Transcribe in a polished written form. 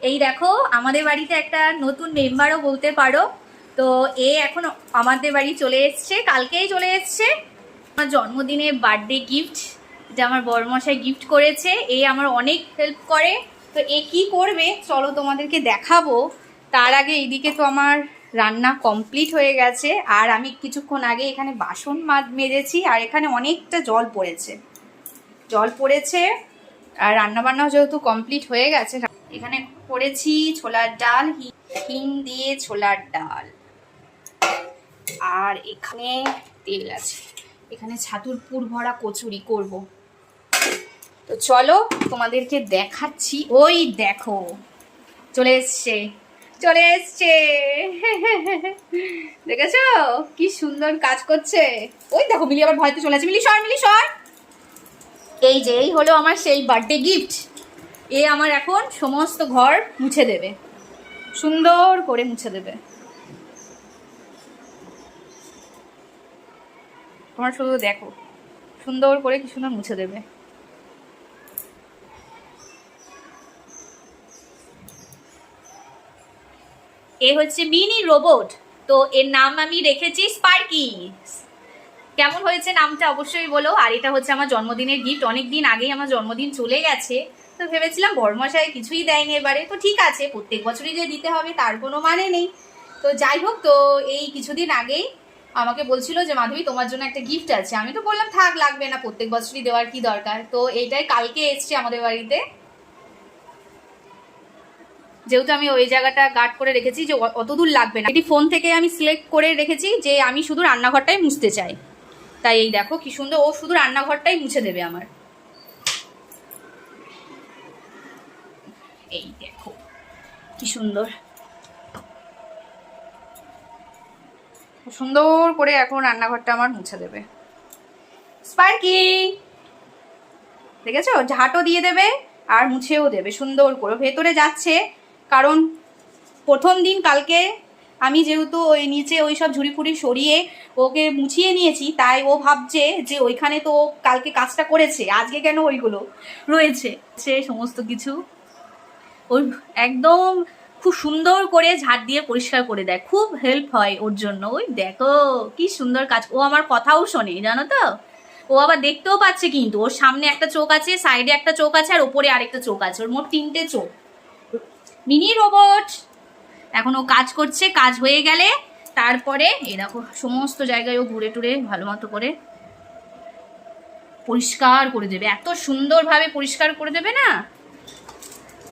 এই দেখো আমাদের বাড়িতে একটা নতুন মেম্বারও বলতে পারো। তো এ এখন আমাদের বাড়ি চলে এসছে, কালকেই চলে এসছে। আমার জন্মদিনে বার্থডে গিফট, এটা আমার বড়মশাই গিফট করেছে। এ আমার অনেক হেল্প করে। তো এ কি করবে চলো তোমাদেরকে দেখাবো। তার আগে এইদিকে তো আমার রান্না কমপ্লিট হয়ে গেছে, আর আমি কিছুক্ষণ আগে এখানে বাসন মেজেছি, আর এখানে অনেকটা জল পড়েছে। আর রান্নাবান্নাও যেহেতু কমপ্লিট হয়ে গেছে, এখানে করেছি ছোলার ডাল, হিং দিয়ে ছোলার ডাল। আর এখানে তেল আছে, এখানে ছাতুর পুর ভরা কচুরি করব। তো চলো তোমাদেরকে দেখাচ্ছি। ওই দেখো চলে এসছে দেখেছো কি সুন্দর কাজ করছে। ওই দেখো মিলি আবার ভয়তে চলে আছে। মিলি সর। এই হলো আমার সেই বার্থডে গিফট। এ আমার এখন সমস্ত ঘর মুছে দেবে, সুন্দর করে মুছে দেবে। তোমার শুধু দেখো সুন্দর করে কি সুন্দর মুছে দেবে। এ হচ্ছে মিনি রোবট। তো এর নাম আমি রেখেছি স্পার্কি। কেমন হয়েছে নামটা অবশ্যই বলো। আর এটা হচ্ছে আমার জন্মদিনের গিফট, অনেকদিন আগেই আমার জন্মদিন চলে গেছে। তো ভেবেছিলাম বড়মশাই কিছুই দেয়নি এবারে, তো ঠিক আছে প্রত্যেক বছরই যে দিতে হবে তার কোনো মানে নেই। তো যাই হোক, তো এই কিছুদিন আগেই আমাকে বলছিল যে মাধবী তোমার জন্য একটা গিফট আছে। আমি তো বললাম থাক, লাগবে না, প্রত্যেক বছরই দেওয়ার কি দরকার। তো এইটাই কালকে এসছে আমাদের বাড়িতে। যেহেতু আমি ওই জায়গাটা গার্ড করে রেখেছি যে অত দূর লাগবে না, এটি ফোন থেকে আমি সিলেক্ট করে রেখেছি যে আমি শুধু রান্নাঘরটাই মুছতে চাই। তাই এই দেখো কি সুন্দর, ও শুধু রান্নাঘরটাই মুছে দেবে আমার। এই দেখো কি সুন্দর সুন্দর করে এখন রান্নাঘরটা আমার মুছে দেবে স্পার্কি। দেখেছো ঝাঁটও দিয়ে দেবে আর মুছেও দেবে সুন্দর করে। ভেতরে যাচ্ছে কারণ প্রথম দিন কালকে আমি যেহেতু ওই নিচে ওই সব ঝুড়ি ফুড়ি সরিয়ে ওকে মুছিয়ে নিয়েছি, তাই ও ভাবছে যে ওইখানে তো কালকে কাজটা করেছে, আজকে কেন ওইগুলো রয়েছে। সে সমস্ত কিছু ওর একদম খুব সুন্দর করে ঝাড় দিয়ে পরিষ্কার করে দেয়, খুব হেল্প হয় ওর জন্য। ওই দেখো কি সুন্দর কাজ। ও আমার কথাও শোনে জানো তো। ও আবার দেখতেও পাচ্ছে, কিন্তু ওর সামনে একটা চোখ আছে, সাইডে একটা চোখ আছে, আর ওপরে আরেকটা চোখ আছে, ওর মোট 3টে চোখ। Mini robot. এখন ও কাজ করছে, কাজ হয়ে গেলে তারপরে এই দেখো সমস্ত জায়গায় ও ঘুরে টুরে ভালো মতো করে পরিষ্কার করে দেবে। এত সুন্দরভাবে পরিষ্কার করে দেবে না,